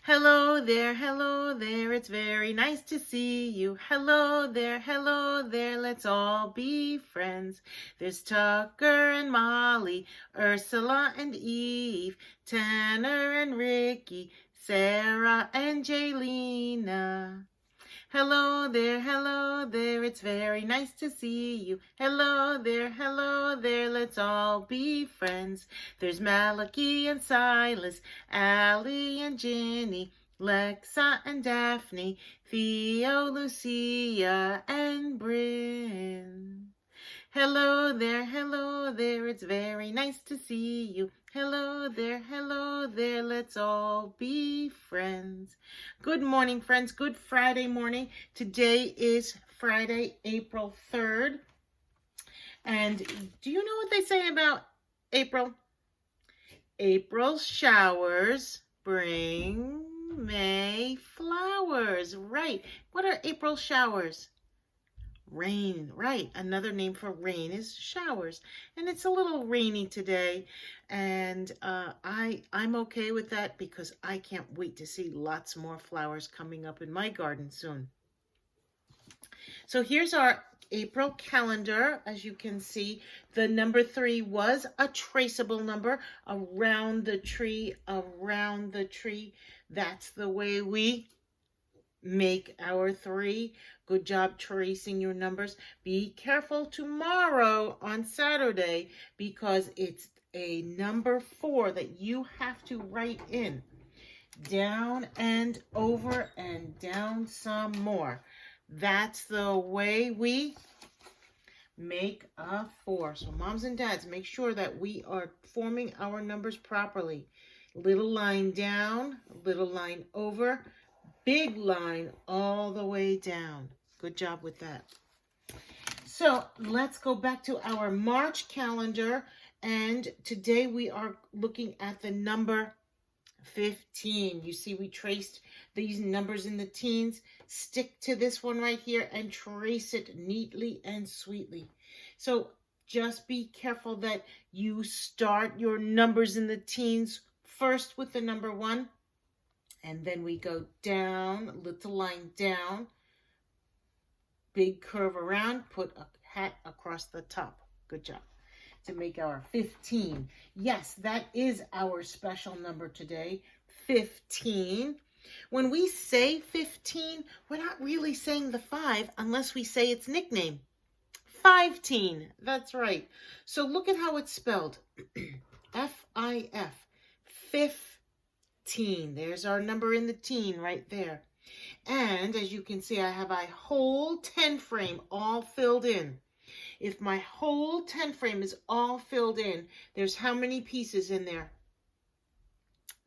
hello there, it's very nice to see you. Hello there, let's all be friends. There's Tucker and Molly, Ursula and Eve, Tanner and Ricky, Sarah and Jaylena. Hello there, it's very nice to see you. Hello there, let's all be friends. There's Malachi and Silas, Allie and Ginny, Lexa and Daphne, Theo, Lucia, and Bryn. Hello there, it's very nice to see you. Hello there, let's all be friends. Good morning, friends. Good Friday morning. Today is Friday, April 3rd. And do you know what they say about April? April showers bring May flowers. Right. What are April showers? Rain, right. Another name for rain is showers. And it's a little rainy today. And I'm okay with that because I can't wait to see lots more flowers coming up in my garden soon. So here's our April calendar. As you can see, the number 3 was a traceable number. Around the tree, around the tree. That's the way we make our 3. Good job tracing your numbers. Be careful tomorrow on Saturday because it's a number 4 that you have to write in. Down and over and down some more. That's the way we make a 4. So moms and dads, make sure that we are forming our numbers properly. Little line down, little line over, big line all the way down. Good job with that. So let's go back to our March calendar. And today we are looking at the number 15. You see we traced these numbers in the teens. Stick to this one right here and trace it neatly and sweetly. So just be careful that you start your numbers in the teens first with the number 1. And then we go down, little line down, big curve around, put a hat across the top. Good job. To make our 15. Yes, that is our special number today, 15. When we say 15, we're not really saying the 5 unless we say its nickname. 15. That's right. So look at how it's spelled. F-I-F. 15. There's our number in the teen right there. And as you can see, I have a whole 10 frame all filled in. If my whole 10 frame is all filled in, there's how many pieces in there?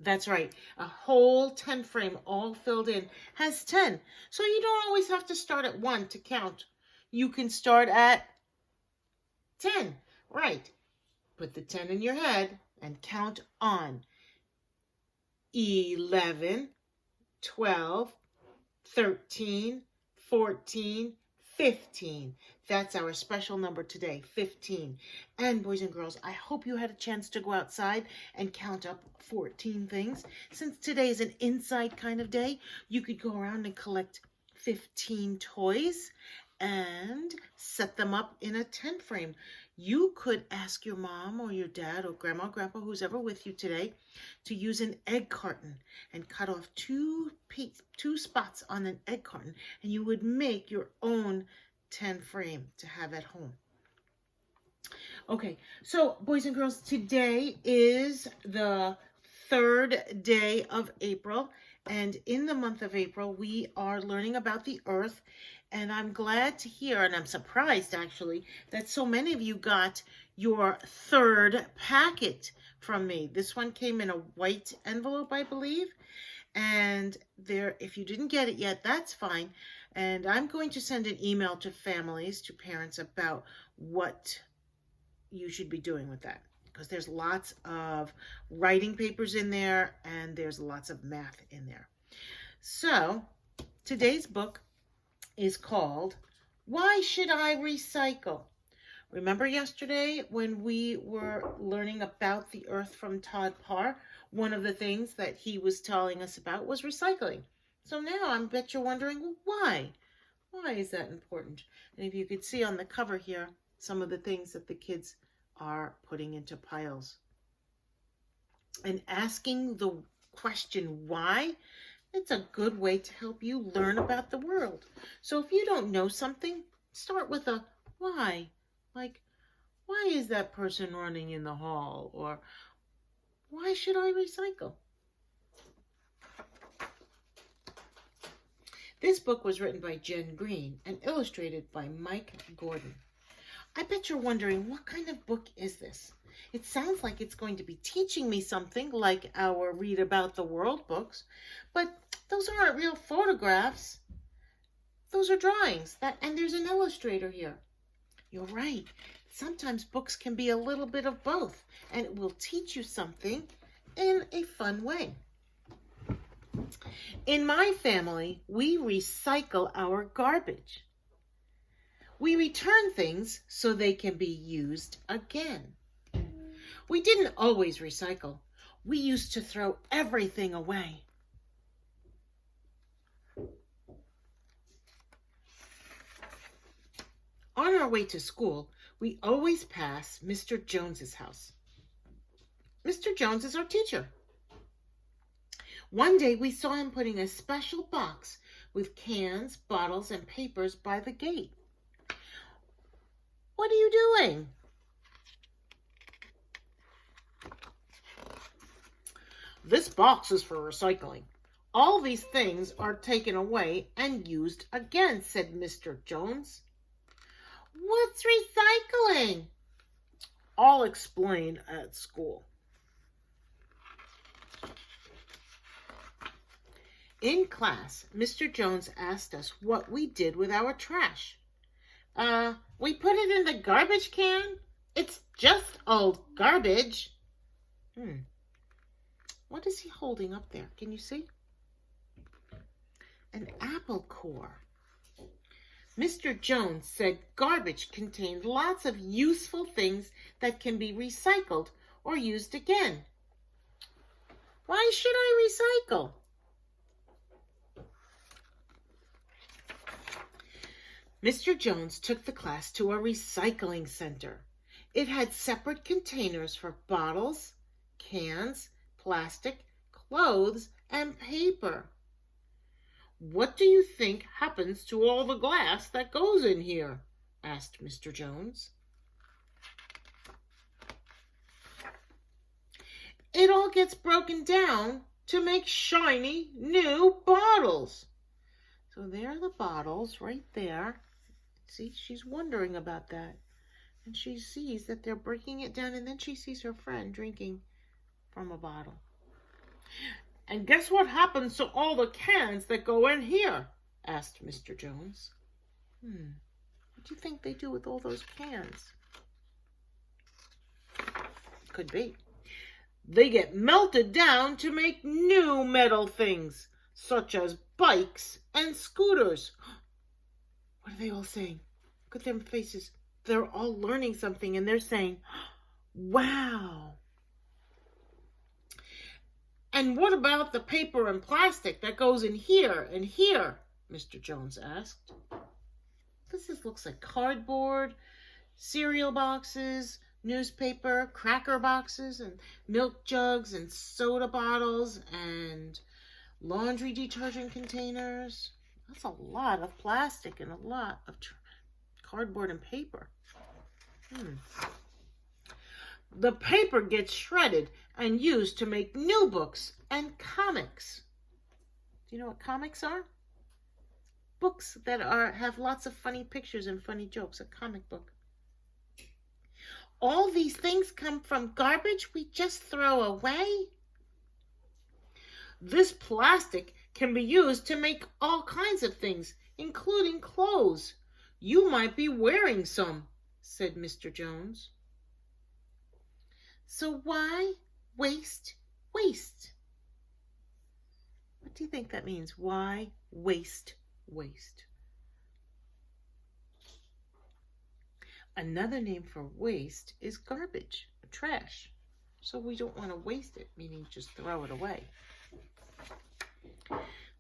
That's right. A whole 10 frame all filled in has 10. So you don't always have to start at 1 to count. You can start at 10. Right. Put the 10 in your head and count on. 11, 12, 13, 14, 15. That's our special number today, 15. And boys and girls, I hope you had a chance to go outside and count up 14 things. Since today is an inside kind of day, you could go around and collect 15 toys and set them up in a 10 frame. You could ask your mom or your dad or grandma, grandpa, who's ever with you today, to use an egg carton and cut off two spots on an egg carton, and you would make your own 10 frame to have at home. Okay, so boys and girls, today is the 3rd day of April, and in the month of April, we are learning about the earth. And I'm glad to hear, and I'm surprised actually, that so many of you got your 3rd packet from me. This one came in a white envelope, I believe. And there, if you didn't get it yet, that's fine. And I'm going to send an email to families, to parents, about what you should be doing with that. Because there's lots of writing papers in there, and there's lots of math in there. So, today's book is called, Why Should I Recycle? Remember yesterday when we were learning about the earth from Todd Parr? One of the things that he was telling us about was recycling. So now I bet you're wondering, well, why? Why is that important? And if you could see on the cover here, some of the things that the kids are putting into piles. And asking the question why, it's a good way to help you learn about the world. So if you don't know something, start with a why. Like, why is that person running in the hall? Or why should I recycle? This book was written by Jen Green and illustrated by Mike Gordon. I bet you're wondering, what kind of book is this? It sounds like it's going to be teaching me something like our Read About the World books, but those aren't real photographs. Those are drawings, and there's an illustrator here. You're right. Sometimes books can be a little bit of both, and it will teach you something in a fun way. In my family, we recycle our garbage. We return things so they can be used again. We didn't always recycle. We used to throw everything away. On our way to school, we always pass Mr. Jones's house. Mr. Jones is our teacher. One day we saw him putting a special box with cans, bottles, and papers by the gate. What are you doing? This box is for recycling. All these things are taken away and used again, said Mr. Jones. What's recycling? I'll explain at school. In class, Mr. Jones asked us what we did with our trash. We put it in the garbage can. It's just old garbage. What is he holding up there? Can you see? An apple core. Mr. Jones said garbage contained lots of useful things that can be recycled or used again. Why should I recycle? Mr. Jones took the class to a recycling center. It had separate containers for bottles, cans, plastic, clothes, and paper. What do you think happens to all the glass that goes in here? Asked Mr. Jones. It all gets broken down to make shiny new bottles. So there are the bottles right there. See, she's wondering about that. And she sees that they're breaking it down, and then she sees her friend drinking from a bottle. And guess what happens to all the cans that go in here? Asked Mr. Jones. What do you think they do with all those cans? Could be. They get melted down to make new metal things, such as bikes and scooters. What are they all saying? Look at their faces. They're all learning something, and they're saying, wow. And what about the paper and plastic that goes in here and here? Mr. Jones asked. This looks like cardboard, cereal boxes, newspaper, cracker boxes, and milk jugs, and soda bottles, and laundry detergent containers. That's a lot of plastic and a lot of cardboard and paper. The paper gets shredded and used to make new books and comics. Do you know what comics are? Books that have lots of funny pictures and funny jokes, a comic book. All these things come from garbage we just throw away? This plastic can be used to make all kinds of things, including clothes. You might be wearing some, said Mr. Jones. So why waste waste? What do you think that means? Why waste waste? Another name for waste is garbage, trash. So we don't want to waste it, meaning just throw it away.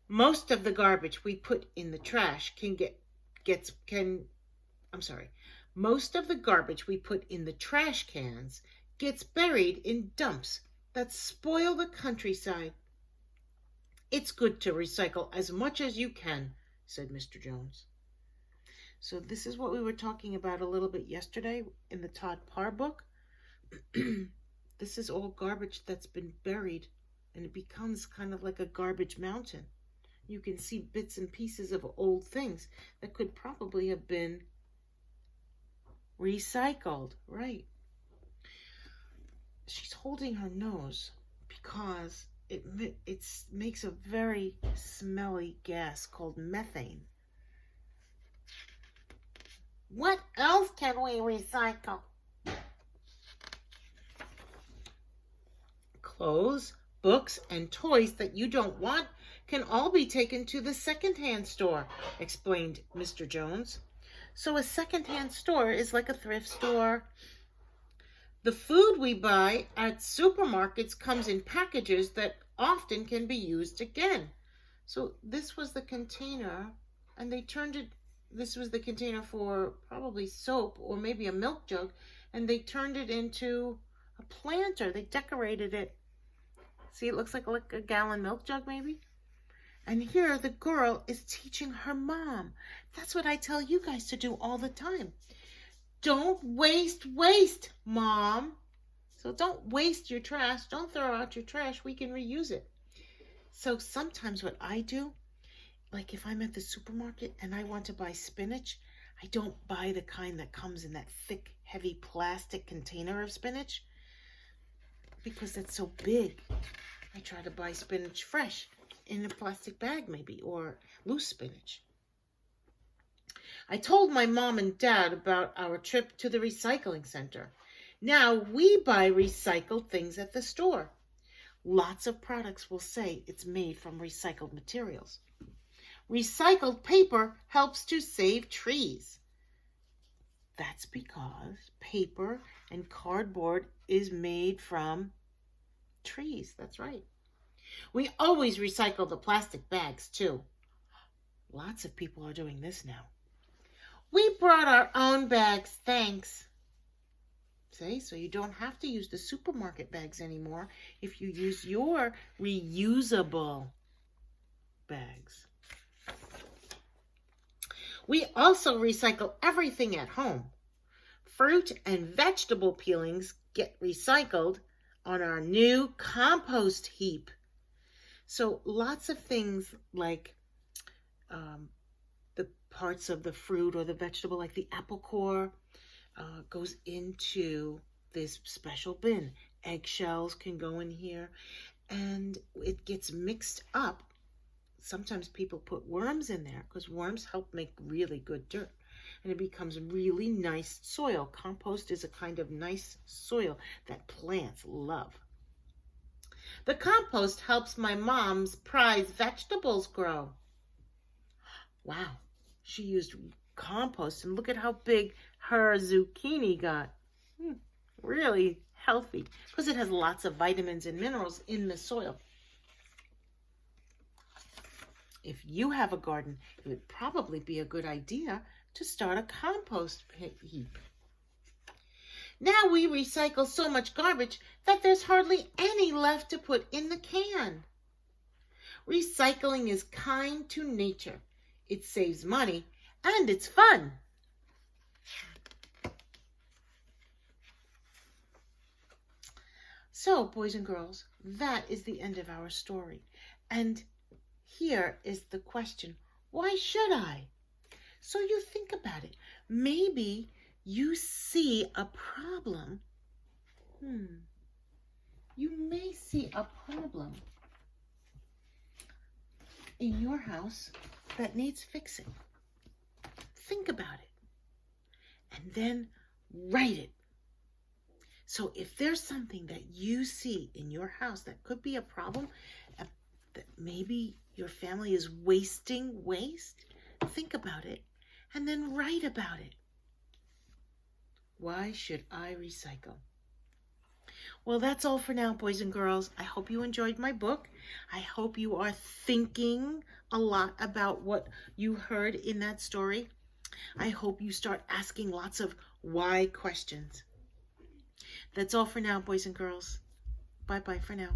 Most of the garbage we put in the trash most of the garbage we put in the trash cans gets buried in dumps that spoil the countryside. It's good to recycle as much as you can, said Mr. Jones. So this is what we were talking about a little bit yesterday in the Todd Parr book. This is all garbage that's been buried, and it becomes kind of like a garbage mountain. You can see bits and pieces of old things that could probably have been recycled, right? She's holding her nose because it makes a very smelly gas called methane. What else can we recycle? Clothes, books, and toys that you don't want can all be taken to the secondhand store, explained Mr. Jones. So a secondhand store is like a thrift store. The food we buy at supermarkets comes in packages that often can be used again. So this was the container, and this was the container for probably soap or maybe a milk jug, and they turned it into a planter. They decorated it. See, it looks like a gallon milk jug maybe. And here the girl is teaching her mom. That's what I tell you guys to do all the time. Don't waste, Mom. So don't waste your trash. Don't throw out your trash. We can reuse it. So sometimes what I do, like if I'm at the supermarket and I want to buy spinach, I don't buy the kind that comes in that thick, heavy plastic container of spinach because it's so big. I try to buy spinach fresh in a plastic bag maybe, or loose spinach. I told my mom and dad about our trip to the recycling center. Now we buy recycled things at the store. Lots of products will say it's made from recycled materials. Recycled paper helps to save trees. That's because paper and cardboard is made from trees. That's right. We always recycle the plastic bags too. Lots of people are doing this now. We brought our own bags, thanks. See, so you don't have to use the supermarket bags anymore if you use your reusable bags. We also recycle everything at home. Fruit and vegetable peelings get recycled on our new compost heap. So lots of things like the parts of the fruit or the vegetable, like the apple core, goes into this special bin. Eggshells can go in here, and it gets mixed up. Sometimes people put worms in there because worms help make really good dirt, and it becomes really nice soil. Compost is a kind of nice soil that plants love. The compost helps my mom's prized vegetables grow. Wow, she used compost, and look at how big her zucchini got. Really healthy because it has lots of vitamins and minerals in the soil. If you have a garden, it would probably be a good idea to start a compost heap. Now we recycle so much garbage that there's hardly any left to put in the can. Recycling is kind to nature. It saves money and it's fun. So, boys and girls, that is the end of our story. And here is the question, why should I? So you think about it. Maybe you see a problem. You may see a problem in your house that needs fixing. Think about it and then write it. So if there's something that you see in your house that could be a problem, that maybe your family is wasting waste, think about it and then write about it. Why should I recycle? Well, that's all for now, boys and girls. I hope you enjoyed my book. I hope you are thinking a lot about what you heard in that story. I hope you start asking lots of why questions. That's all for now, boys and girls. Bye-bye for now.